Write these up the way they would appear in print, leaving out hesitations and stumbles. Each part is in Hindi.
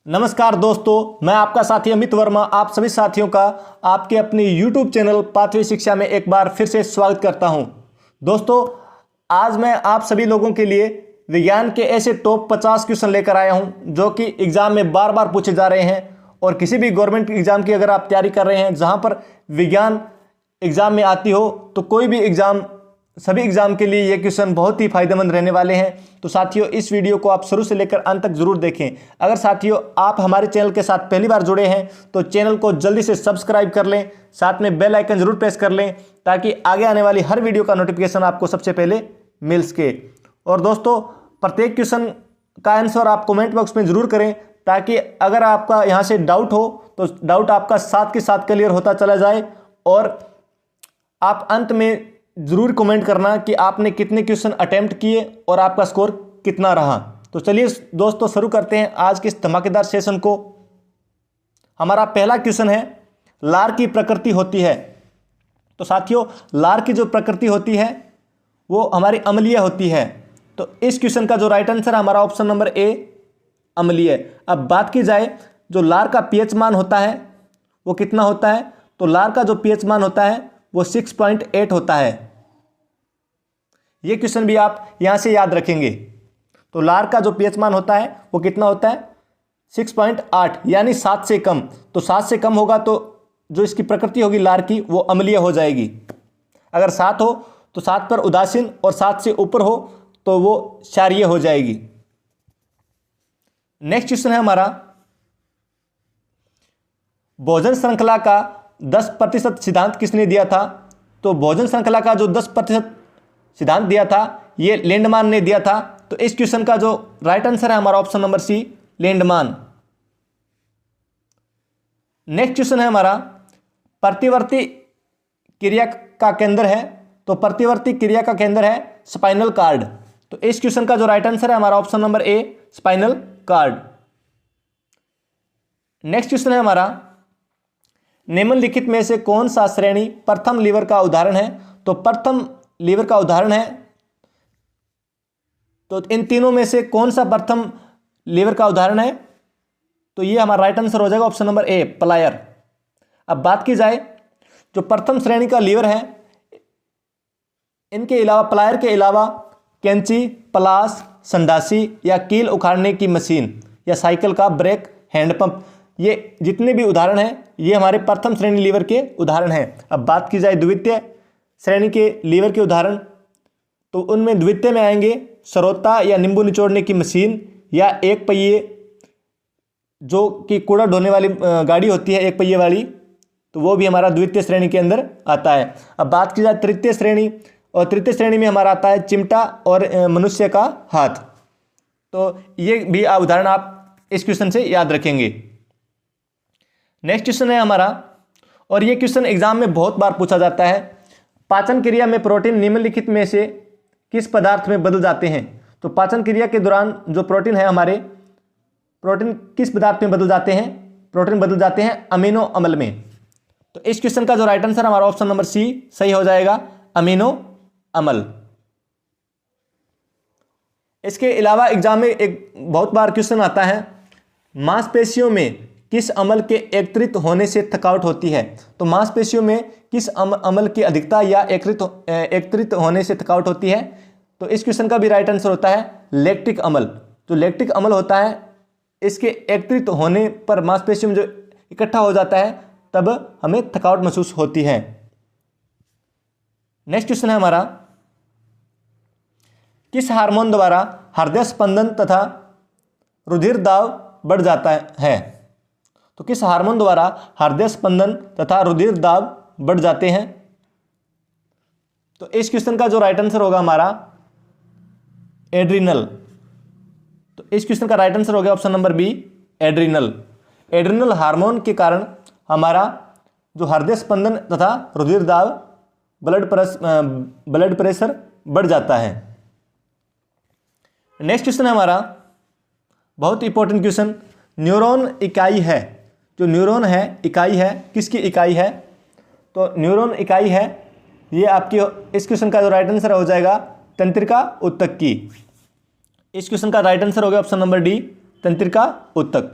नमस्कार दोस्तों, मैं आपका साथी अमित वर्मा आप सभी साथियों का आपके अपनी YouTube चैनल पाथवे शिक्षा में एक बार फिर से स्वागत करता हूं। दोस्तों, आज मैं आप सभी लोगों के लिए विज्ञान के ऐसे टॉप 50 क्वेश्चन लेकर आया हूं जो कि एग्जाम में बार बार पूछे जा रहे हैं। और किसी भी गवर्नमेंट एग्जाम की अगर आप तैयारी कर रहे हैं जहां पर विज्ञान एग्जाम में आती हो, तो कोई भी एग्जाम, सभी एग्जाम के लिए ये क्वेश्चन बहुत ही फायदेमंद रहने वाले हैं। तो साथियों, इस वीडियो को आप शुरू से लेकर अंत तक जरूर देखें। अगर साथियों आप हमारे चैनल के साथ पहली बार जुड़े हैं तो चैनल को जल्दी से सब्सक्राइब कर लें, साथ में बेल आइकन जरूर प्रेस कर लें ताकि आगे आने वाली हर वीडियो का नोटिफिकेशन आपको सबसे पहले मिल सके। और दोस्तों, प्रत्येक क्वेश्चन का आंसर आप कमेंट बॉक्स में जरूर करें ताकि अगर आपका यहाँ से डाउट हो तो डाउट आपका साथ के साथ क्लियर होता चला जाए। और आप अंत में जरूर कमेंट करना कि आपने कितने क्वेश्चन अटेम्प्ट किए और आपका स्कोर कितना रहा। तो चलिए दोस्तों, शुरू करते हैं आज के इस धमाकेदार सेशन को। हमारा पहला क्वेश्चन है, लार की प्रकृति होती है। तो साथियों, लार की जो प्रकृति होती है वो हमारी अम्लीय होती है। तो इस क्वेश्चन का जो राइट आंसर है हमारा ऑप्शन नंबर ए, अम्लीय। अब बात की जाए जो लार का पीएच मान होता है वो कितना होता है, तो लार का जो पीएच मान होता है वो 6.8 होता है। ये क्वेश्चन भी आप यहां से याद रखेंगे। तो लार का जो पीएच मान होता है वो कितना होता है, 6.8, यानी 7 से कम। तो 7 से कम होगा तो जो इसकी प्रकृति होगी लार की वो अम्लीय हो जाएगी। अगर 7 हो तो 7 पर उदासीन, और 7 से ऊपर हो तो वो क्षारीय हो जाएगी। नेक्स्ट क्वेश्चन है हमारा, भोजन श्रृंखला का 10% सिद्धांत किसने दिया था। तो भोजन श्रृंखला का जो 10% सिद्धांत दिया था ये लेंडमान ने दिया था। तो इस क्वेश्चन का जो राइट आंसर है हमारा ऑप्शन नंबर सी, लेंडमान। नेक्स्ट क्वेश्चन है हमारा, प्रतिवर्ती क्रिया का केंद्र है। तो प्रतिवर्ती क्रिया का केंद्र है स्पाइनल कार्ड। तो इस क्वेश्चन का जो राइट आंसर है हमारा option number A, spinal cord. Next question है हमारा, निम्नलिखित में से कौन सा श्रेणी प्रथम लीवर का उदाहरण है। तो प्रथम लीवर का उदाहरण है, तो इन तीनों में से कौन सा प्रथम लीवर का उदाहरण है, तो ये हमारा राइट आंसर हो जाएगा ऑप्शन नंबर ए, प्लायर। अब बात की जाए जो प्रथम श्रेणी का लीवर है, इनके अलावा, प्लायर के अलावा कैंची, पलास, संडासी या कील उखाड़ने की मशीन या साइकिल का ब्रेक, हैंडपंप, ये जितने भी उदाहरण हैं ये हमारे प्रथम श्रेणी लीवर के उदाहरण हैं। अब बात की जाए द्वितीय श्रेणी के लीवर के उदाहरण, तो उनमें द्वितीय में आएंगे सरोता या नींबू निचोड़ने की मशीन, या एक पहिए जो कि कूड़ा ढोने वाली गाड़ी होती है एक पहिए वाली, तो वो भी हमारा द्वितीय श्रेणी के अंदर आता है। अब बात की जाए तृतीय श्रेणी, और तृतीय श्रेणी में हमारा आता है चिमटा और मनुष्य का हाथ। तो ये भी उदाहरण आप इस क्वेश्चन से याद रखेंगे। नेक्स्ट क्वेश्चन है हमारा, और ये क्वेश्चन एग्जाम में बहुत बार पूछा जाता है, पाचन क्रिया में प्रोटीन निम्नलिखित में से किस पदार्थ में बदल जाते हैं। तो पाचन क्रिया के दौरान जो प्रोटीन है हमारे, प्रोटीन किस पदार्थ में बदल जाते हैं, प्रोटीन बदल जाते हैं अमीनो अम्ल में। तो इस क्वेश्चन का जो राइट आंसर हमारा ऑप्शन नंबर सी सही हो जाएगा, अमीनो अम्ल। इसके अलावा एग्जाम में एक बहुत बार क्वेश्चन आता है, मांसपेशियों में किस अम्ल के एकत्रित होने से थकावट होती है। तो मांसपेशियों में किस अम्ल की अधिकता या एकत्रित होने से थकावट होती है। तो इस क्वेश्चन का भी राइट आंसर होता है लैक्टिक अम्ल। जो लैक्टिक अम्ल होता है इसके एकत्रित होने पर मांसपेशियों में जो इकट्ठा हो जाता है तब हमें थकावट महसूस होती है। नेक्स्ट क्वेश्चन है हमारा, किस हार्मोन द्वारा हृदय स्पंदन तथा रुधिर दाब बढ़ जाता है। तो किस हार्मोन द्वारा हृदय स्पंदन तथा रुधिर दाब बढ़ जाते हैं। तो इस क्वेश्चन का जो राइट आंसर होगा हमारा एड्रिनल। तो इस क्वेश्चन का राइट आंसर हो गया option number B, adrenal. Adrenal hormone के कारण हमारा जो हृदय स्पंदन तथा रुधिर दाब, ब्लड प्रेशर बढ़ जाता है। नेक्स्ट क्वेश्चन है हमारा, बहुत इंपॉर्टेंट क्वेश्चन, न्यूरॉन इकाई है। जो न्यूरॉन है इकाई है, किसकी इकाई है। तो न्यूरॉन इकाई है ये आपकी, इस क्वेश्चन का जो राइट आंसर हो जाएगा तंत्रिका ऊतक की। इस क्वेश्चन का राइट आंसर हो गया ऑप्शन नंबर डी, तंत्रिका ऊतक।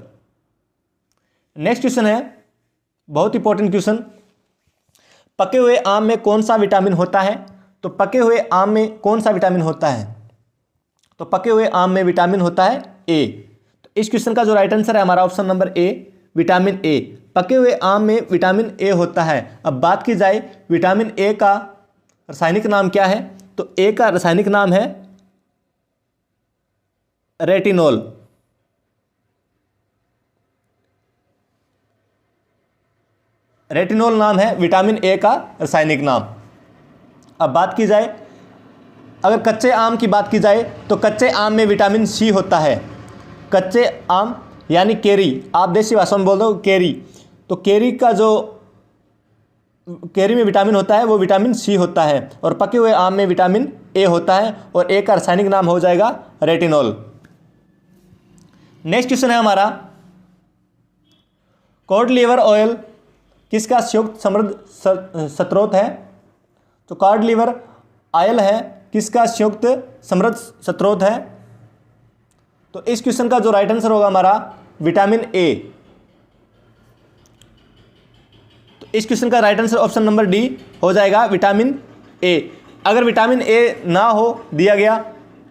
नेक्स्ट क्वेश्चन है, बहुत इंपॉर्टेंट क्वेश्चन, पके हुए आम में कौन सा विटामिन होता है? तो पके हुए आम में कौन सा विटामिन होता है? तो पके हुए आम में विटामिन होता है ए। तो इस क्वेश्चन का जो राइट आंसर है हमारा option number A, vitamin A. पके हुए आम में विटामिन ए होता है। अब बात की जाए विटामिन ए का रासायनिक नाम क्या है? तो ए का रासायनिक नाम है रेटिनॉल। रेटिनॉल नाम है विटामिन ए का रासायनिक नाम। अब बात की जाए, अगर कच्चे आम की बात की जाए तो कच्चे आम में विटामिन सी होता है। कच्चे आम यानी केरी, आप देसी भाषा में बोल दो केरी, तो केरी का जो केरी में विटामिन होता है वो विटामिन सी होता है। और पके हुए आम में विटामिन ए होता है और ए का रासायनिक नाम हो जाएगा रेटिनॉल। नेक्स्ट क्वेश्चन है हमारा, कॉड लीवर ऑयल किसका संयुक्त समृद्ध स्रोत है? तो कॉड लीवर ऑयल है किसका संयुक्त समृद्ध स्रोत है? तो इस क्वेश्चन का जो राइट आंसर होगा हमारा विटामिन ए। तो इस क्वेश्चन का right answer option number D हो जाएगा, विटामिन ए। अगर विटामिन ए ना हो दिया गया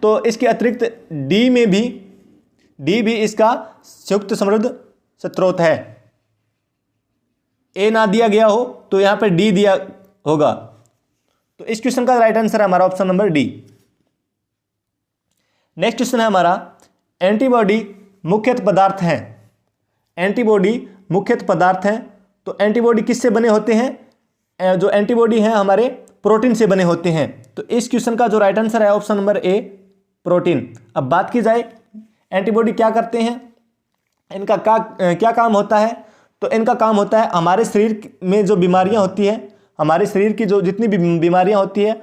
तो इसके अतिरिक्त डी भी इसका संयुक्त समृद्ध स्रोत है। ए ना दिया गया हो तो यहां पर डी दिया होगा। तो इस क्वेश्चन का राइट आंसर है हमारा option number D. Next question है हमारा, एंटीबॉडी मुख्यतः पदार्थ हैं। एंटीबॉडी मुख्यतः पदार्थ हैं। तो एंटीबॉडी किससे बने होते हैं? जो एंटीबॉडी हैं हमारे प्रोटीन से बने होते हैं। तो इस क्वेश्चन का जो राइट आंसर है ऑप्शन नंबर ए, प्रोटीन। अब बात की जाए एंटीबॉडी क्या करते हैं, इनका क्या काम होता है? तो इनका काम होता है हमारे शरीर में जो बीमारियां होती हैं, हमारे शरीर की जो जितनी भी बीमारियां होती है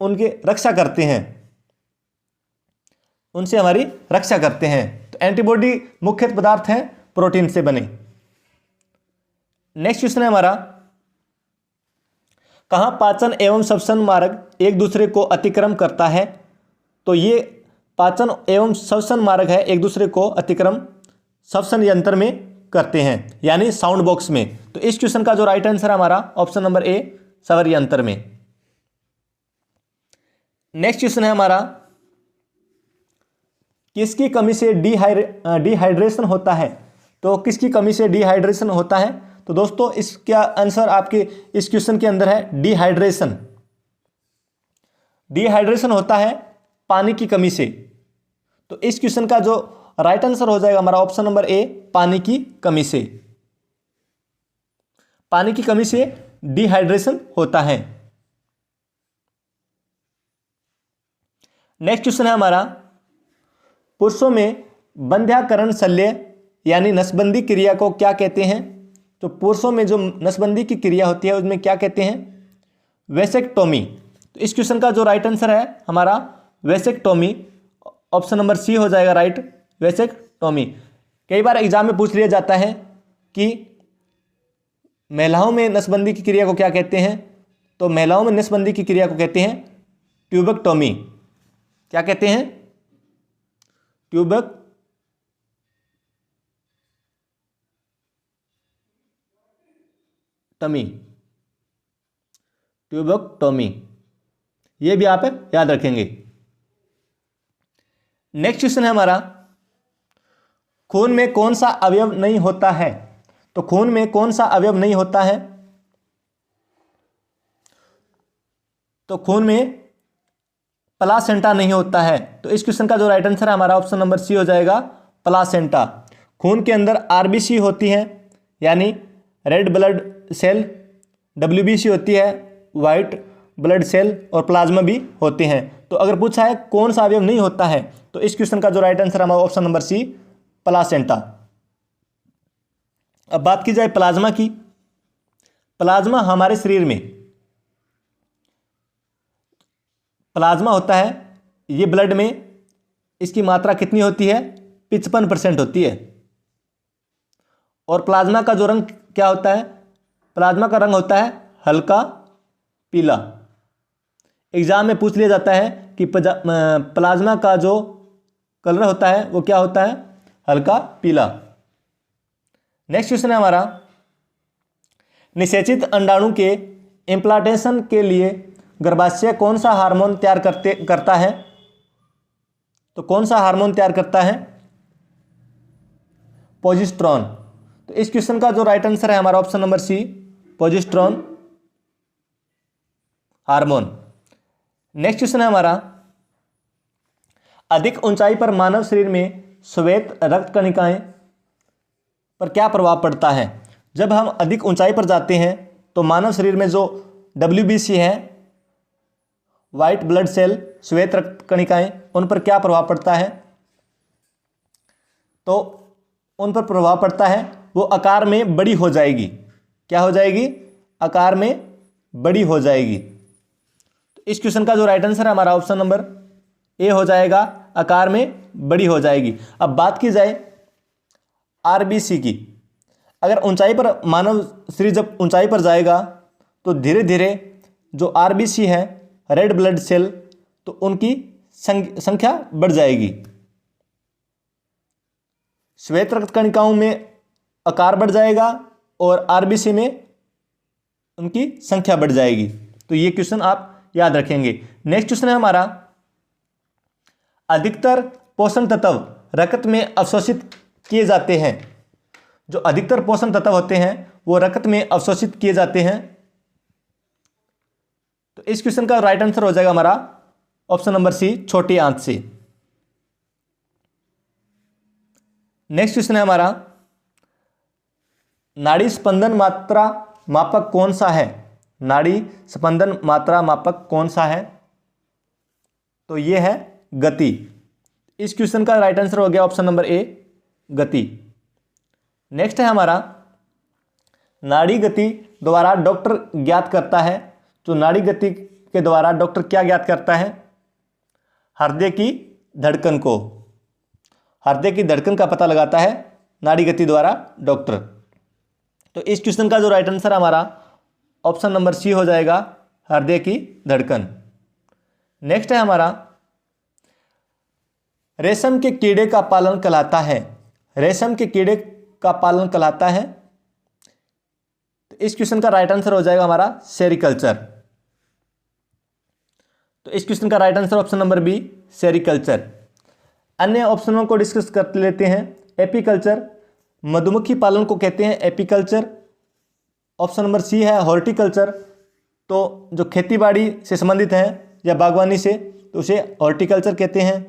उनकी रक्षा करते हैं, उनसे हमारी रक्षा करते हैं। तो एंटीबॉडी मुख्य पदार्थ हैं प्रोटीन से बने। नेक्स्ट क्वेश्चन है हमारा, कहाँ पाचन एवं श्वसन मार्ग एक दूसरे को अतिक्रम करता है? तो ये पाचन एवं श्वसन मार्ग है एक दूसरे को अतिक्रम श्वसन यंत्र में करते हैं, यानी साउंड बॉक्स में। तो इस क्वेश्चन का जो राइट आंसर है हमारा ऑप्शन नंबर ए, स्वर यंत्र में। नेक्स्ट क्वेश्चन है हमारा, किसकी कमी से डिहाइड्रेशन होता है? तो किसकी कमी से डिहाइड्रेशन होता है? तो दोस्तों इसका आंसर आपके इस क्वेश्चन के अंदर है डिहाइड्रेशन। डिहाइड्रेशन होता है पानी की कमी से। तो इस क्वेश्चन का जो राइट आंसर हो जाएगा हमारा ऑप्शन नंबर ए, पानी की कमी से। पानी की कमी से डिहाइड्रेशन होता है। नेक्स्ट क्वेश्चन है हमारा, पुरुषों में बंध्याकरण शल्य यानी नसबंदी क्रिया को क्या कहते हैं? तो पुरुषों में जो नसबंदी की क्रिया होती है उसमें क्या कहते हैं? वेसेक्टोमी। तो इस क्वेश्चन का जो राइट आंसर है हमारा वेसेक्टोमी, ऑप्शन नंबर सी हो जाएगा राइट, वेसेक्टोमी। कई बार एग्जाम में पूछ लिया जाता है कि महिलाओं में नसबंदी की क्रिया को क्या कहते हैं? तो महिलाओं में नसबंदी की क्रिया को कहते हैं ट्यूबेक्टोमी। क्या कहते हैं? ट्यूबेक्टोमी, ये भी आप याद रखेंगे। नेक्स्ट क्वेश्चन है हमारा, खून में कौन सा अवयव नहीं होता है? तो खून में कौन सा अवयव नहीं होता है? तो खून में प्लासेंटा नहीं होता है। तो इस क्वेश्चन का जो राइट आंसर है हमारा ऑप्शन नंबर सी हो जाएगा, प्लासेंटा। खून के अंदर आरबीसी होती है यानी रेड ब्लड सेल, डब्ल्यूबीसी होती है वाइट ब्लड सेल, और प्लाज्मा भी होते हैं। तो अगर पूछा है कौन सा अवयव नहीं होता है तो इस क्वेश्चन का जो राइट आंसर हमारा ऑप्शन नंबर सी, प्लासेंटा। अब बात की जाए प्लाज्मा की। प्लाज्मा हमारे शरीर में प्लाज्मा होता है, ये ब्लड में इसकी मात्रा कितनी होती है? 55% होती है। और प्लाज्मा का जो रंग क्या होता है? प्लाज्मा का रंग होता है हल्का पीला। एग्जाम में पूछ लिया जाता है कि प्लाज्मा का जो कलर होता है वो क्या होता है? हल्का पीला। नेक्स्ट क्वेश्चन है हमारा, निषेचित अंडाणु के इम्प्लांटेशन के लिए गर्भाशय कौन सा हार्मोन तैयार करता है? तो कौन सा हार्मोन तैयार करता है? प्रोजेस्टेरोन। तो इस क्वेश्चन का जो राइट आंसर है हमारा option number C, progesterone hormone. Next question है हमारा, अधिक ऊंचाई पर मानव शरीर में श्वेत रक्त कणिकाएं पर क्या प्रभाव पड़ता है? जब हम अधिक ऊंचाई पर जाते हैं तो मानव शरीर में जो WBC है, व्हाइट ब्लड सेल, श्वेत रक्त कणिकाएं, उन पर क्या प्रभाव पड़ता है? तो उन पर प्रभाव पड़ता है, वो आकार में बड़ी हो जाएगी। क्या हो जाएगी? आकार में बड़ी हो जाएगी। तो इस क्वेश्चन का जो राइट आंसर है हमारा ऑप्शन नंबर ए हो जाएगा, आकार में बड़ी हो जाएगी। अब बात की जाए RBC की, अगर ऊंचाई पर मानव शरीर जब ऊंचाई पर जाएगा तो धीरे धीरे जो RBC है, रेड ब्लड सेल, तो उनकी संख्या बढ़ जाएगी। श्वेत रक्त कणिकाओं में आकार बढ़ जाएगा और RBC में उनकी संख्या बढ़ जाएगी। तो ये क्वेश्चन आप याद रखेंगे। नेक्स्ट क्वेश्चन है हमारा, अधिकतर पोषण तत्व रक्त में अवशोषित किए जाते हैं। जो अधिकतर पोषण तत्व होते हैं वो रक्त में अवशोषित किए जाते हैं। तो इस क्वेश्चन का राइट आंसर हो जाएगा हमारा ऑप्शन नंबर सी, छोटी आंत से। नेक्स्ट क्वेश्चन है हमारा, नाड़ी स्पंदन मात्रा मापक कौन सा है? नाड़ी स्पंदन मात्रा मापक कौन सा है? तो ये है गति। इस क्वेश्चन का राइट आंसर हो गया ऑप्शन नंबर ए, गति। नेक्स्ट है हमारा, नाड़ी गति द्वारा डॉक्टर ज्ञात करता है। तो नाड़ी गति के द्वारा डॉक्टर क्या ज्ञात करता है? हृदय की धड़कन को, हृदय की धड़कन का पता लगाता है नाड़ी गति द्वारा डॉक्टर। तो इस क्वेश्चन का जो राइट आंसर हमारा ऑप्शन नंबर सी हो जाएगा, हृदय की धड़कन। नेक्स्ट है हमारा, रेशम के कीड़े का पालन कहलाता है। रेशम के कीड़े का पालन कहलाता है। तो इस क्वेश्चन का राइट आंसर हो जाएगा हमारा सेरिकल्चर। तो इस क्वेश्चन का right answer option number B, sericulture. अन्य ऑप्शनों को डिस्कस कर लेते हैं। एपीकल्चर, मधुमक्खी पालन को कहते हैं एपीकल्चर। ऑप्शन नंबर सी है हॉर्टिकल्चर। तो जो खेतीबाड़ी से संबंधित है या बागवानी से, तो उसे हॉर्टिकल्चर कहते हैं।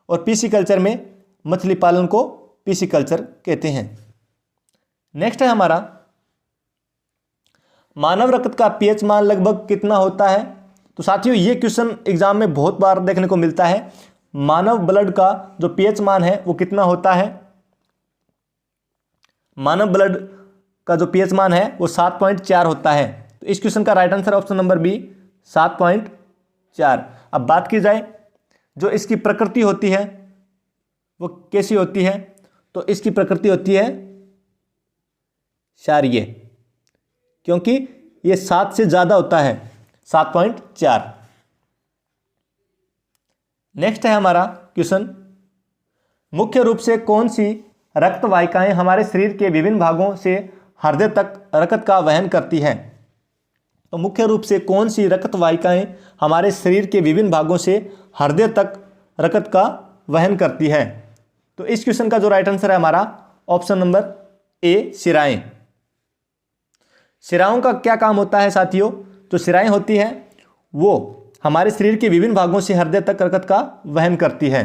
और पीसीकल्चर में मछली पालन को पीसीकल्चर कहते हैं। नेक्स्ट है हमारा, मानव रक्त का पीएच मान लगभग कितना होता है? तो साथियों ये क्वेश्चन एग्जाम में बहुत बार देखने को मिलता है। मानव ब्लड का जो पीएच मान है वो कितना होता है? मानव ब्लड का जो पीएच मान है वो 7.4 होता है। तो इस क्वेश्चन का right answer option number B, 7.4। अब बात की जाए जो इसकी प्रकृति होती है वो कैसी होती है? तो इसकी प्रकृति होती है क्षारीय, क्योंकि ये 7 से ज़्यादा होता है, 7.4। नेक्स्ट है हमारा क्वेश्चन, मुख्य रूप से कौन सी रक्त वाहिकाएं हमारे शरीर के विभिन्न भागों से हृदय तक रक्त का वहन करती हैं? तो मुख्य रूप से कौन सी रक्त वाहिकाएं हमारे शरीर के विभिन्न भागों से हृदय तक रक्त का वहन करती है? तो इस क्वेश्चन का जो राइट आंसर है हमारा ऑप्शन नंबर ए, शिराएं। शिराओं का क्या काम होता है साथियों? जो शिराएं होती हैं वो हमारे शरीर के विभिन्न भागों से हृदय तक रक्त का वहन करती है।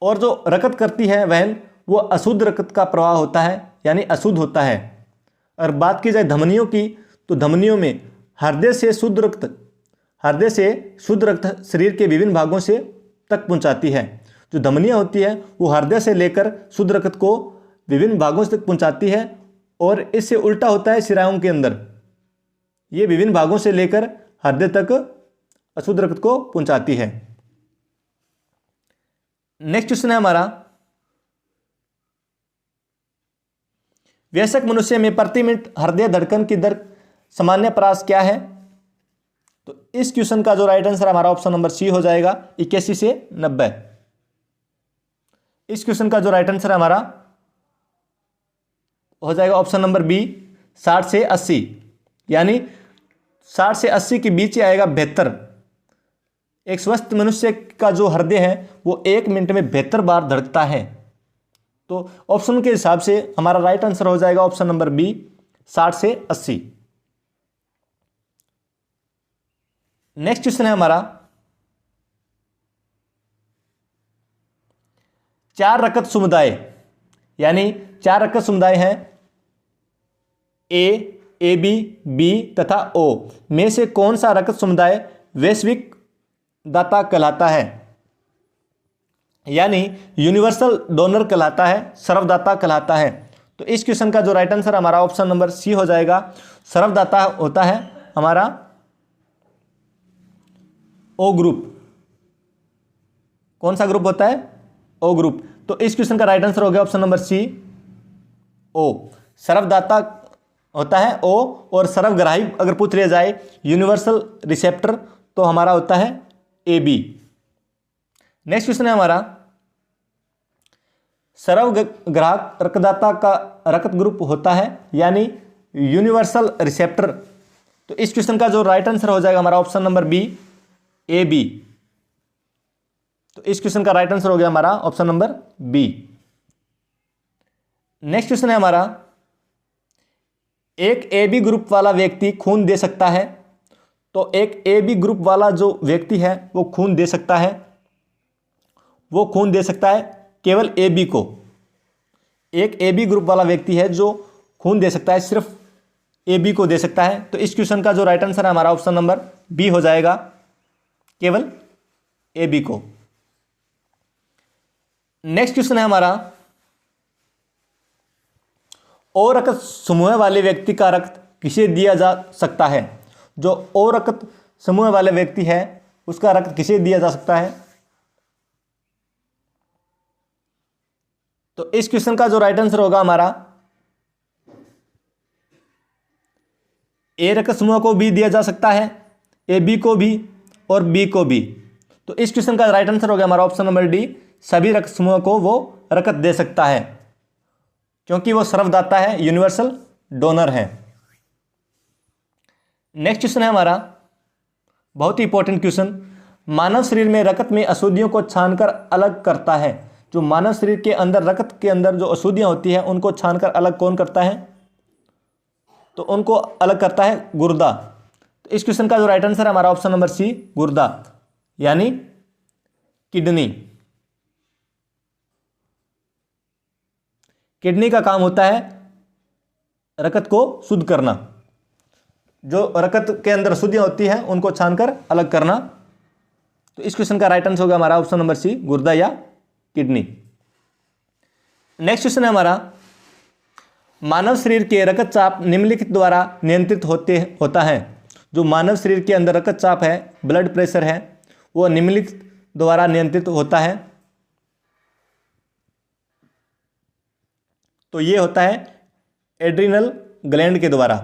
और जो रक्त करती है वहन, वो अशुद्ध रक्त का प्रवाह होता है, यानी अशुद्ध होता है। और बात की जाए धमनियों की, तो धमनियों में हृदय से शुद्ध रक्त शरीर के विभिन्न भागों से तक पहुंचाती है। जो धमनियां होती है वो हृदय से लेकर शुद्ध रक्त को विभिन्न भागों तक पहुंचाती है। और इससे उल्टा होता है शिराओं के अंदर, ये विभिन्न भागों से लेकर हृदय तक अशुद्ध रक्त को पहुंचाती है। नेक्स्ट क्वेश्चन है हमारा, वयस्क मनुष्य में प्रति मिनट हृदय धड़कन की दर सामान्य प्रयास क्या है? तो इस क्वेश्चन का जो राइट आंसर हमारा ऑप्शन नंबर सी हो जाएगा, 81 से 90। इस क्वेश्चन का जो राइट आंसर है हमारा हो जाएगा ऑप्शन नंबर बी 60 से 80, यानी 60 से 80 के बीच ही आएगा 72। एक स्वस्थ मनुष्य का जो हृदय है वो 1 मिनट में 72 बार धड़कता है। तो ऑप्शन के हिसाब से हमारा राइट आंसर हो जाएगा ऑप्शन नंबर बी 60 से 80। नेक्स्ट क्वेश्चन है हमारा, 4 रकत समुदाय, यानी 4 रकत समुदाय हैं ए बी, बी तथा ओ में से कौन सा रकत समुदाय वैश्विक दाता कहलाता है, यानी यूनिवर्सल डोनर कहलाता है, सर्वदाता कहलाता है। तो इस क्वेश्चन का जो राइट आंसर हमारा ऑप्शन नंबर सी हो जाएगा। सर्वदाता होता है हमारा ओ ग्रुप। कौन सा ग्रुप होता है? O group. तो इस क्वेश्चन का राइट आंसर हो गया ऑप्शन नंबर सी ओ। सर्वदाता होता है ओ, और सर्वग्राही अगर पूछ लिया जाए यूनिवर्सल रिसेप्टर तो हमारा होता है ए बी। नेक्स्ट क्वेश्चन है हमारा, सर्वग्राहक रक्तदाता का रक्त ग्रुप होता है, यानी यूनिवर्सल रिसेप्टर। तो इस क्वेश्चन का जो राइट आंसर हो जाएगा हमारा option number B A B. तो इस क्वेश्चन का राइट आंसर हो गया हमारा option number B. Next question है हमारा, एक ए बी ग्रुप वाला व्यक्ति खून दे सकता है। तो एक ए बी ग्रुप वाला जो व्यक्ति है वो खून दे सकता है, वो खून दे सकता है केवल ए बी को। एक ए बी ग्रुप वाला व्यक्ति है जो खून दे सकता है, सिर्फ ए बी को दे सकता है। तो इस क्वेश्चन का जो राइट आंसर है हमारा ऑप्शन नंबर बी हो जाएगा, केवल ए बी को। नेक्स्ट क्वेश्चन है हमारा, ओ रक्त समूह वाले व्यक्ति का रक्त किसे दिया जा सकता है। जो ओ रक्त समूह वाले व्यक्ति है उसका रक्त किसे दिया जा सकता है। तो इस क्वेश्चन का जो राइट आंसर होगा हमारा, ए रक्त समूह को भी दिया जा सकता है, ए बी को भी और बी को भी। तो इस क्वेश्चन का राइट आंसर हो गया हमारा ऑप्शन नंबर डी, सभी रक्त समूह को वो रक्त दे सकता है, क्योंकि वो सर्वदाता है, यूनिवर्सल डोनर है। नेक्स्ट क्वेश्चन है हमारा, बहुत ही इंपॉर्टेंट क्वेश्चन, मानव शरीर में रक्त में अशुद्धियों को छानकर अलग करता है। जो मानव शरीर के अंदर रक्त के अंदर जो अशुद्धियां होती हैं उनको छानकर अलग कौन करता है। तो उनको अलग करता है गुर्दा। तो इस क्वेश्चन का जो राइट आंसर है हमारा ऑप्शन नंबर सी, गुर्दा, यानी किडनी। किडनी का काम होता है रक्त को शुद्ध करना, जो रक्त के अंदर अशुद्धियां होती हैं उनको छानकर अलग करना। तो इस क्वेश्चन का राइट आंसर होगा हमारा ऑप्शन नंबर सी, गुर्दा या किडनी। नेक्स्ट क्वेश्चन है हमारा, मानव शरीर के रक्तचाप निम्नलिखित द्वारा नियंत्रित होता है। जो मानव शरीर के अंदर रक्तचाप है, ब्लड प्रेशर है, वो निम्नलिखित द्वारा नियंत्रित होता है। तो ये होता है एड्रिनल ग्लैंड के द्वारा,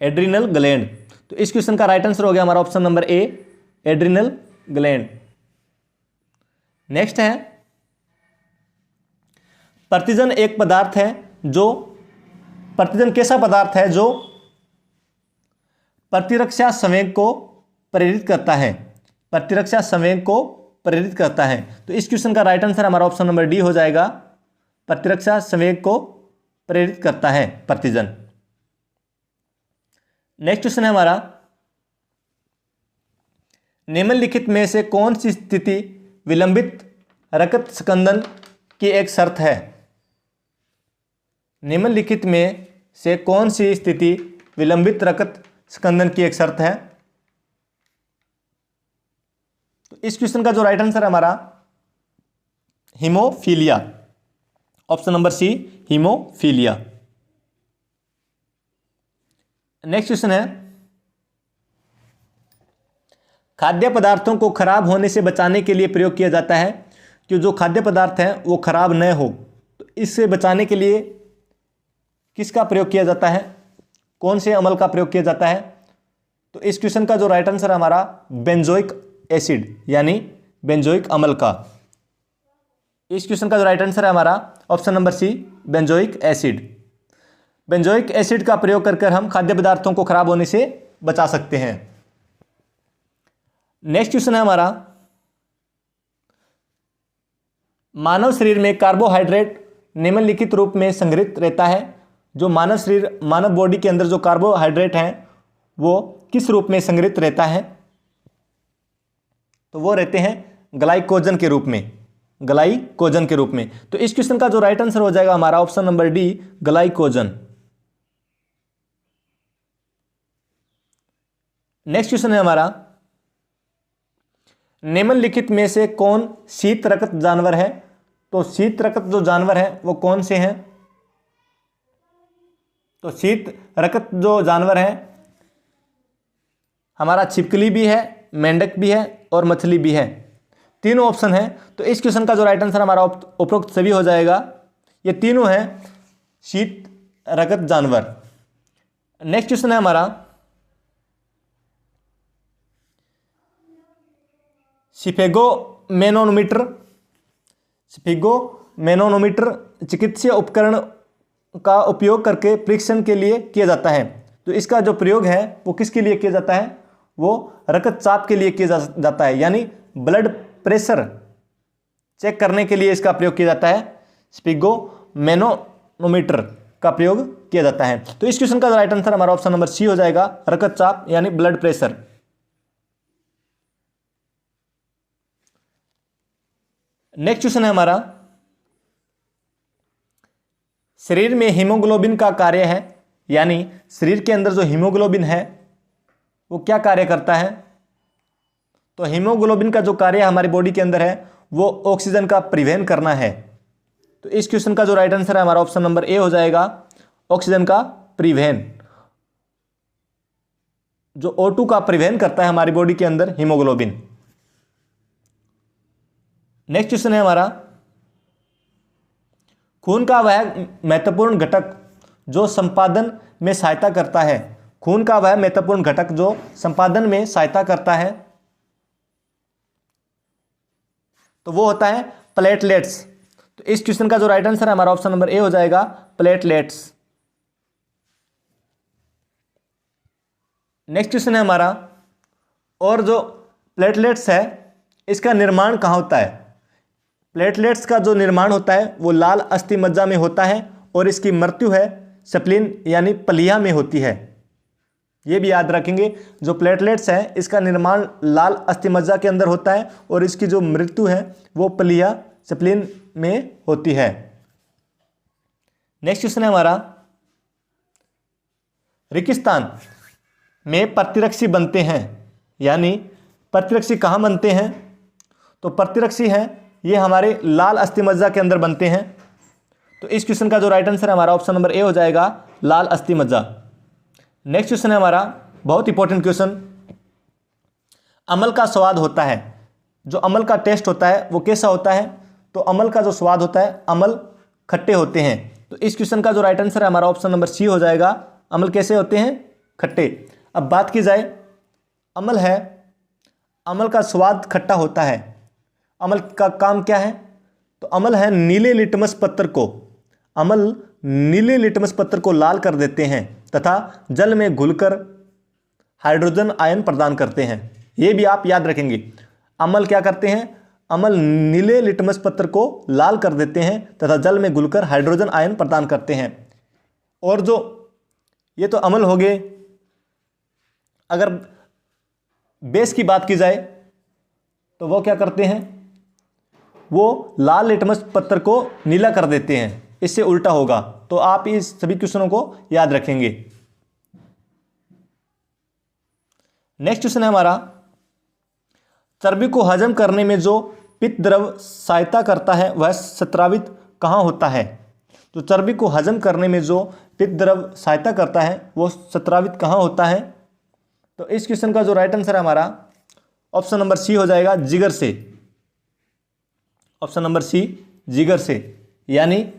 एड्रिनल ग्लैंड। तो इस क्वेश्चन का राइट आंसर हो गया हमारा option number A, adrenal gland. Next है, प्रतिजन एक पदार्थ है जो, प्रतिजन कैसा पदार्थ है जो प्रतिरक्षा संवेग को प्रेरित करता है, प्रतिरक्षा संवेग को प्रेरित करता है। तो इस क्वेश्चन का राइट आंसर हमारा ऑप्शन नंबर डी हो जाएगा, प्रतिरक्षा संवेग को प्रेरित करता है प्रतिजन। नेक्स्ट क्वेश्चन है हमारा, निम्नलिखित में से कौन सी स्थिति विलंबित रक्त स्कंदन की एक शर्त है। निम्नलिखित में से कौन सी स्थिति विलंबित रक्त स्कंदन की एक शर्त है। तो इस क्वेश्चन का जो राइट आंसर है हमारा haemophilia, option number C, haemophilia. Next question है, खाद्य पदार्थों को खराब होने से बचाने के लिए प्रयोग किया जाता है। कि जो खाद्य पदार्थ हैं वो खराब न हो, तो इससे बचाने के लिए किसका प्रयोग किया जाता है, कौन से अमल का प्रयोग किया जाता है। तो इस क्वेश्चन का जो राइट आंसर है हमारा बेंजोइक एसिड, यानी बेंजोइक अम्ल का। इस क्वेश्चन का जो राइट आंसर है हमारा option number C, benzoic acid. Benzoic acid का प्रयोग कर हम खाद्य पदार्थों को खराब होने से बचा सकते हैं। नेक्स्ट क्वेश्चन है हमारा, मानव शरीर में कार्बोहाइड्रेट निम्नलिखित रूप में संग्रहित रहता है। जो मानव शरीर, मानव बॉडी के अंदर जो कार्बोहाइड्रेट हैं वो किस रूप में संग्रहित रहता है? तो वो रहते हैं ग्लाइकोजन के रूप में, ग्लाइकोजन के रूप में। तो इस क्वेश्चन का जो राइट आंसर हो जाएगा हमारा option number D, glycogen. Next question है हमारा, निम्नलिखित में से कौन शीत रक्त जानवर है? तो शीत रक्त जो जानवर है वो कौन से हैं? तो शीत रक्त जो जानवर है हमारा छिपकली भी है, मेंढक भी है और मछली भी है। तीनों ऑप्शन है। तो इस क्वेश्चन का जो राइट आंसर हमारा उपरोक्त सभी हो जाएगा। ये तीनों हैं शीत रक्त जानवर। नेक्स्ट क्वेश्चन है हमारा, स्फिगोमेनोमीटर। स्फिगोमेनोमीटर चिकित्सीय उपकरण का उपयोग करके परीक्षण के लिए किया जाता है। तो इसका जो प्रयोग है वो किसके लिए किया जाता है? वो रक्तचाप के लिए किया जाता है, यानी ब्लड प्रेशर चेक करने के लिए इसका प्रयोग किया जाता है। स्फिगोमेनोमीटर का प्रयोग किया जाता है। तो इस क्वेश्चन का राइट आंसर हमारा ऑप्शन नंबर सी हो जाएगा, रक्तचाप यानी ब्लड प्रेशर। नेक्स्ट क्वेश्चन है हमारा, शरीर में हीमोग्लोबिन का कार्य है, यानी शरीर के अंदर जो हीमोग्लोबिन है वो क्या कार्य करता है? तो हीमोग्लोबिन का जो कार्य हमारी बॉडी के अंदर है वो ऑक्सीजन का परिवहन करना है। तो इस क्वेश्चन का जो राइट आंसर है हमारा ऑप्शन नंबर ए हो जाएगा, ऑक्सीजन का परिवहन। जो O2 का परिवहन करता है हमारी बॉडी के अंदर हीमोग्लोबिन। नेक्स्ट क्वेश्चन है हमारा, खून का वह महत्वपूर्ण घटक जो संपादन में सहायता करता है। खून का वह महत्वपूर्ण घटक जो संपादन में सहायता करता है तो वो होता है प्लेटलेट्स। तो इस क्वेश्चन का जो राइट आंसर है हमारा ऑप्शन नंबर ए हो जाएगा, प्लेटलेट्स। नेक्स्ट क्वेश्चन है हमारा, और जो प्लेटलेट्स है इसका निर्माण कहाँ होता है? प्लेटलेट्स का जो निर्माण होता है वो लाल अस्थि मज्जा में होता है और इसकी मृत्यु है स्प्लीन यानी पलिया में होती है। ये भी याद रखेंगे, जो प्लेटलेट्स हैं इसका निर्माण लाल अस्थि मज्जा के अंदर होता है और इसकी जो मृत्यु है वो पलिया स्प्लीन में होती है। नेक्स्ट क्वेश्चन है हमारा, रेगिस्तान में प्रतिरक्षी बनते हैं, यानी प्रतिरक्षी कहाँ बनते हैं? तो प्रतिरक्षी हैं ये हमारे लाल अस्थि मज्जा के अंदर बनते हैं। तो इस क्वेश्चन का जो राइट आंसर है हमारा ऑप्शन नंबर ए हो जाएगा, लाल अस्थि मज्जा। नेक्स्ट क्वेश्चन है हमारा बहुत इंपॉर्टेंट क्वेश्चन, अमल का स्वाद होता है। जो अमल का टेस्ट होता है वो कैसा होता है? तो अमल का जो स्वाद होता है, अमल खट्टे होते हैं। तो इस क्वेश्चन का जो राइट आंसर है हमारा ऑप्शन नंबर सी हो जाएगा, अमल कैसे होते हैं? खट्टे। अब बात की जाए, अमल है, अमल का स्वाद खट्टा होता है। अमल का काम क्या है? तो अमल है नीले लिटमस पत्र को, अमल नीले लिटमस पत्र को लाल कर देते हैं तथा जल में घुलकर हाइड्रोजन आयन प्रदान करते हैं। ये भी आप याद रखेंगे, अमल क्या करते हैं? अमल नीले लिटमस पत्र को लाल कर देते हैं तथा जल में घुलकर हाइड्रोजन आयन प्रदान करते हैं। और जो ये तो अमल हो गए। अगर बेस की बात की जाए तो वो क्या करते हैं? वो लाल लिटमस पत्र को नीला कर देते हैं, इससे उल्टा होगा। तो आप इस सभी क्वेश्चनों को याद रखेंगे। नेक्स्ट क्वेश्चन है हमारा, चर्बी को हजम करने में जो पित्त द्रव सहायता करता है वह स्रावित कहाँ होता है? तो चर्बी को हजम करने में जो पित्त द्रव सहायता करता है वो स्रावित कहाँ होता है? तो इस क्वेश्चन का जो राइट आंसर है हमारा ऑप्शन नंबर सी हो जाएगा, जिगर से। ऑप्शन नंबर सी, जिगर से। यानी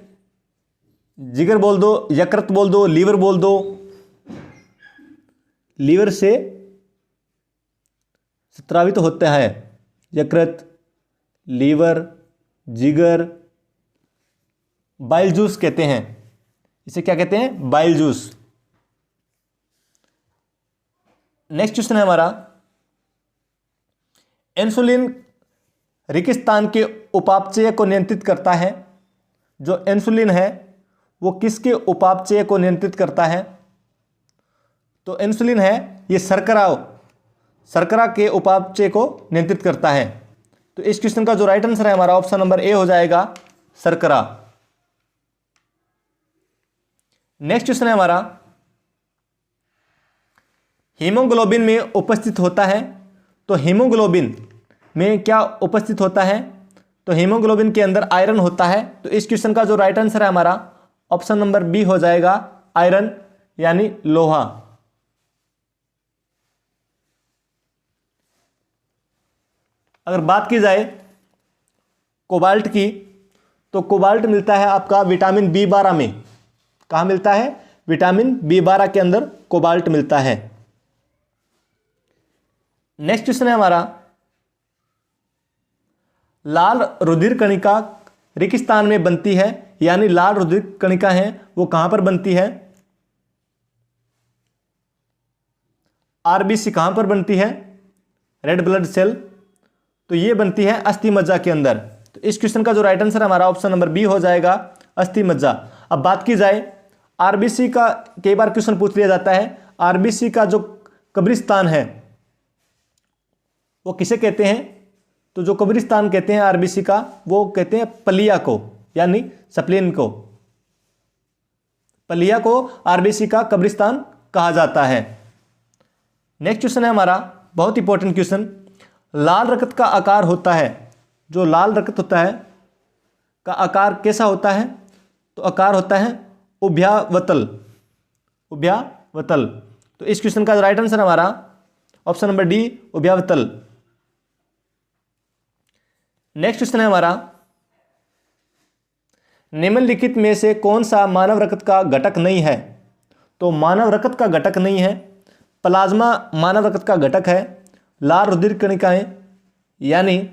जिगर बोल दो, यकृत बोल दो, लीवर बोल दो, लीवर से स्रावित होता है। यकृत, लीवर, जिगर, बाइल जूस कहते हैं। इसे क्या कहते हैं? Bile juice. नेक्स्ट क्वेश्चन है हमारा, इंसुलिन रेगिस्तान के उपापचय को नियंत्रित करता है। जो इंसुलिन है वो किसके उपापचय को नियंत्रित करता है? तो इंसुलिन है ये शर्करा के उपापचय को नियंत्रित करता है। तो इस क्वेश्चन का जो राइट आंसर है हमारा ऑप्शन नंबर ए हो जाएगा, शर्करा। नेक्स्ट क्वेश्चन है हमारा, हीमोग्लोबिन में उपस्थित होता है। तो हीमोग्लोबिन में क्या उपस्थित होता है? तो हीमोग्लोबिन के अंदर आयरन होता है। तो इस क्वेश्चन का जो राइट आंसर है हमारा ऑप्शन नंबर बी हो जाएगा, आयरन यानी लोहा। अगर बात की जाए कोबाल्ट की, तो कोबाल्ट मिलता है आपका विटामिन बी12 में। कहाँ मिलता है? विटामिन बी12 के अंदर कोबाल्ट मिलता है। नेक्स्ट क्वेश्चन है हमारा, लाल रुधिर कणिका रेगिस्तान में बनती है, यानी लाल रुधिर कणिका है वो कहां पर बनती है? आरबीसी कहां पर बनती है? Red blood cell. तो ये बनती है अस्थि मज्जा के अंदर। तो इस क्वेश्चन का जो राइट आंसर हमारा ऑप्शन नंबर बी हो जाएगा, अस्थि मज्जा। अब बात की जाए आरबीसी का, कई बार क्वेश्चन पूछ लिया जाता है, आरबीसी का जो कब्रिस्तान है वो किसे कहते हैं? तो जो कब्रिस्तान कहते हैं आरबीसी का, वो कहते हैं पलिया को, यानी स्प्लीन को। पलिया को आरबीसी का कब्रिस्तान कहा जाता है। नेक्स्ट क्वेश्चन है हमारा बहुत इंपॉर्टेंट क्वेश्चन, लाल रक्त का आकार होता है, जो लाल रक्त होता है का आकार कैसा होता है? तो आकार होता है उभयावतल, उभयावतल। तो इस क्वेश्चन का राइट आंसर हमारा ऑप्शन नंबर डी, उभयावतल। नेक्स्ट क्वेश्चन है हमारा, निम्नलिखित में से कौन सा मानव रक्त का घटक नहीं है? तो मानव रक्त का घटक नहीं है, प्लाज्मा मानव रक्त का घटक है, लाल रुधिर कणिकाएं यानी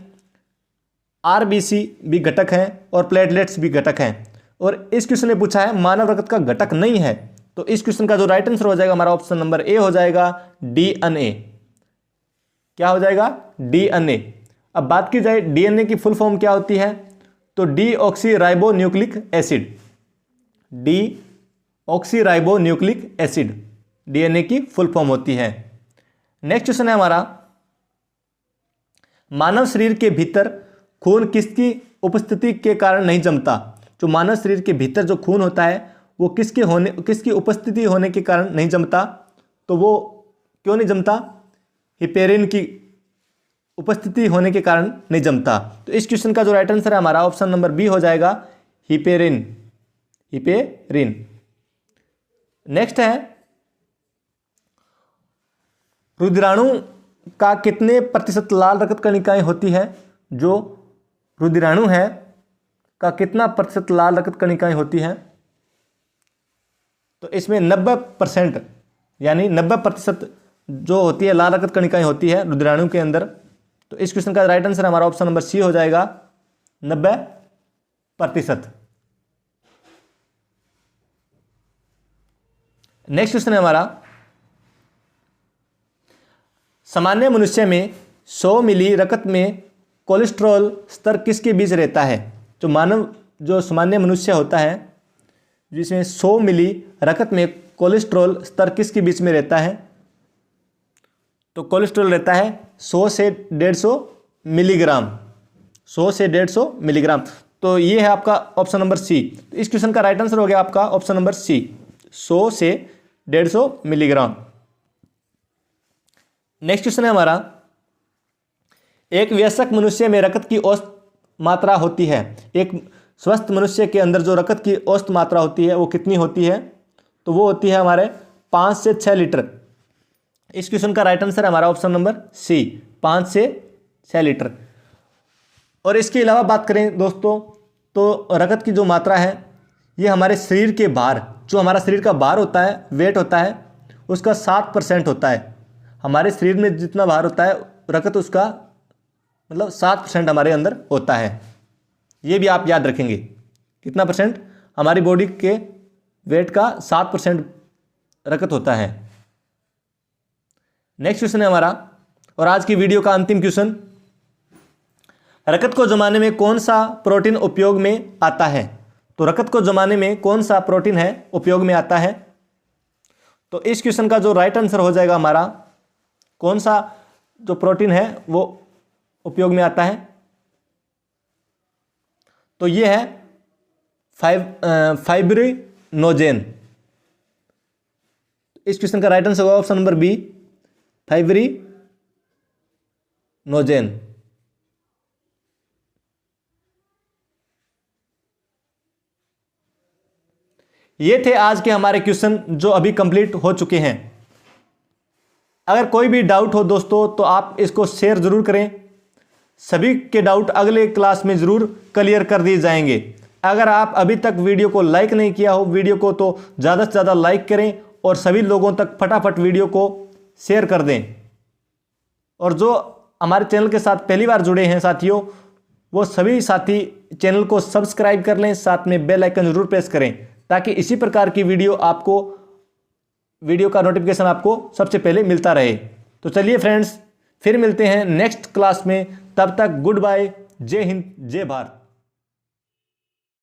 आरबीसी भी घटक हैं, और प्लेटलेट्स भी घटक हैं। और इस क्वेश्चन ने पूछा है मानव रक्त का घटक नहीं है। तो इस क्वेश्चन का जो राइट आंसर हो जाएगा हमारा ऑप्शन नंबर ए हो जाएगा, डीएनए। क्या हो जाएगा? डीएनए। अब बात की जाए डीएनए की फुल फॉर्म क्या होती है? तो deoxyribonucleic acid, deoxyribonucleic acid DNA की फुल फॉर्म होती है। नेक्स्ट क्वेश्चन है हमारा, मानव शरीर के भीतर खून किसकी उपस्थिति के कारण नहीं जमता? जो मानव शरीर के भीतर जो खून होता है वो किसकी उपस्थिति होने के कारण नहीं जमता? तो वो क्यों नहीं जमता? हिपेरिन की उपस्थिति होने के कारण नहीं जमता। तो इस क्वेश्चन का जो राइट आंसर है हमारा ऑप्शन नंबर बी हो जाएगा, हिपेरिन, हिपेरिन। नेक्स्ट है, रुधिराणु का कितने प्रतिशत लाल रक्त कणिकाएं होती है? जो रुधिराणु है का कितना प्रतिशत लाल रक्त कणिकाएं होती हैं? तो इसमें 90%, यानी 90% जो होती है लाल रक्त कणिकाएं होती है रुधिराणु के अंदर। तो इस क्वेश्चन का राइट आंसर हमारा ऑप्शन नंबर सी हो जाएगा, 90%। नेक्स्ट क्वेश्चन है हमारा, सामान्य मनुष्य में 100 मिली रक्त में कोलेस्ट्रॉल स्तर किसके बीच रहता है? जो सामान्य मनुष्य होता है जिसमें 100 मिली रक्त में कोलेस्ट्रॉल स्तर किसके बीच में रहता है? तो कोलेस्ट्रॉल रहता है 100 से 150 मिलीग्राम, 100 से 150 मिलीग्राम। तो ये है आपका ऑप्शन नंबर सी। तो इस क्वेश्चन का राइट आंसर हो गया आपका ऑप्शन नंबर सी, 100 से 150 मिलीग्राम। नेक्स्ट क्वेश्चन है हमारा, एक वयस्क मनुष्य में रक्त की औसत मात्रा होती है। एक स्वस्थ मनुष्य के अंदर जो रक्त की औसत मात्रा होती है वो कितनी होती है? तो वो होती है हमारे 5 से 6 लीटर। इस क्वेश्चन का राइट आंसर है हमारा ऑप्शन नंबर सी, 5 से 6 लीटर। और इसके अलावा बात करें दोस्तों, तो रक्त की जो मात्रा है ये हमारे शरीर के भार, जो हमारा शरीर का भार होता है, वेट होता है, उसका 7% होता है। हमारे शरीर में जितना भार होता है रक्त उसका मतलब 7% हमारे अंदर होता है। ये भी आप याद रखेंगे। कितना परसेंट? हमारी बॉडी के वेट का 7% रकत होता है। नेक्स्ट क्वेश्चन है हमारा, और आज की वीडियो का अंतिम क्वेश्चन, रकत को जमाने में कौन सा प्रोटीन उपयोग में आता है? तो रकत को जमाने में कौन सा प्रोटीन है उपयोग में आता है? तो इस क्वेश्चन का जो राइट आंसर हो जाएगा हमारा, कौन सा जो प्रोटीन है वो उपयोग में आता है, तो ये है फाइब्रिनोजेन। इस क्वेश्चन का राइट आंसर होगा ऑप्शन नंबर बी, फाइब्रिनोजेन। ये थे आज के हमारे क्वेश्चन जो अभी कंप्लीट हो चुके हैं। अगर कोई भी डाउट हो दोस्तों तो आप इसको शेयर जरूर करें, सभी के डाउट अगले क्लास में जरूर क्लियर कर दिए जाएंगे। अगर आप अभी तक वीडियो को लाइक नहीं किया हो वीडियो को, तो ज़्यादा से ज़्यादा लाइक करें और सभी लोगों तक फटाफट वीडियो को शेयर कर दें। और जो हमारे चैनल के साथ पहली बार जुड़े हैं साथियों, वो सभी साथी चैनल को सब्सक्राइब कर लें, साथ में बेल आइकन जरूर प्रेस करें ताकि इसी प्रकार की वीडियो का नोटिफिकेशन आपको सबसे पहले मिलता रहे। तो चलिए फ्रेंड्स, फिर मिलते हैं नेक्स्ट क्लास में। तब तक गुड बाय, जय हिंद, जय भारत।